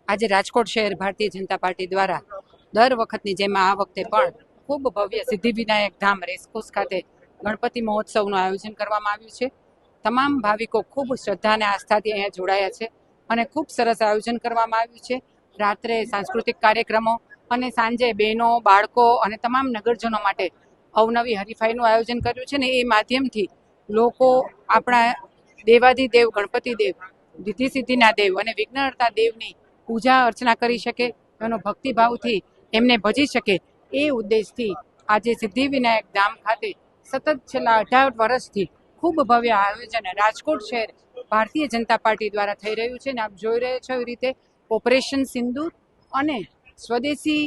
આજે રાજકોટ શહેર ભારતીય જનતા પાર્ટી દ્વારા દર વખતની જેમ આ વખતે પણ ખૂબ ભવ્ય સિદ્ધિવિનાયક ધામ રેસકોર્સ ખાતે ગણપતિ મહોત્સવનું આયોજન કરવામાં આવ્યું છે. તમામ ભાવિકો ખૂબ શ્રદ્ધા અને આસ્થાથી અહીંયા જોડાયા છે અને ખૂબ સરસ આયોજન કરવામાં આવ્યું છે. રાત્રે સાંસ્કૃતિક કાર્યક્રમો અને સાંજે બહેનો, બાળકો અને તમામ નગરજનો માટે અવનવી હરીફાઈનું આયોજન કર્યું છે ને એ માધ્યમથી લોકો આપણા દેવાધિદેવ ગણપતિ દેવ, રિદ્ધિ સિદ્ધિના દેવ અને વિઘ્નહર્તા દેવની પૂજા અર્ચના કરી શકે, એનો ભક્તિભાવથી એમને ભજી શકે એ ઉદ્દેશથી આજે સિદ્ધિવિનાયક ધામ ખાતે સતત છેલ્લા 18 વર્ષથી ખૂબ ભવ્ય આયોજન રાજકોટ શહેર ભારતીય જનતા પાર્ટી દ્વારા થઈ રહ્યું છે. ને આપ જોઈ રહ્યા છો એ રીતે ઓપરેશન સિંદૂર અને સ્વદેશી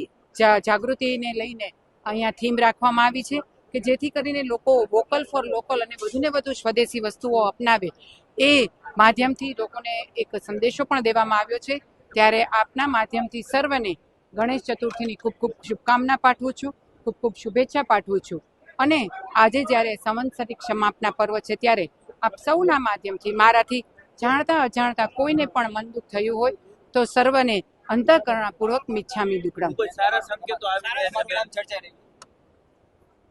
જાગૃતિને લઈને અહીંયા થીમ રાખવામાં આવી છે કે જેથી કરીને લોકો વોકલ ફોર લોકલ અને વધુને વધુ સ્વદેશી વસ્તુઓ અપનાવે એ માધ્યમથી લોકોને એક સંદેશો પણ દેવામાં આવ્યો છે. ત્યારે આપના માધ્યમથી સર્વને ગણેશ ચતુર્થીની ખૂબ ખૂબ શુભકામના પાઠવું છું, ખૂબ ખૂબ શુભેચ્છા પાઠવું છું. અને આજે જ્યારે સંવત્સરિક સમાપના પર્વ છે ત્યારે આપ સૌના માધ્યમથી મારાથી જાણતા અજાણતા કોઈને પણ મન દુઃખ થયું હોય તો સર્વને અંતઃકરણપૂર્વક મિચ્છામી દુક્કડમ.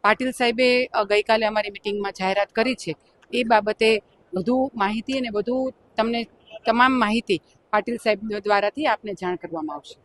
પાટીલ સાહેબે ગઈકાલે અમારી મિટિંગમાં જાહેરાત કરી છે. એ બાબતે વધુ માહિતી અને વધુ તમને તમામ માહિતી પાટીલ સાહેબ દ્વારાથી આપને જાણ કરવામાં આવશે.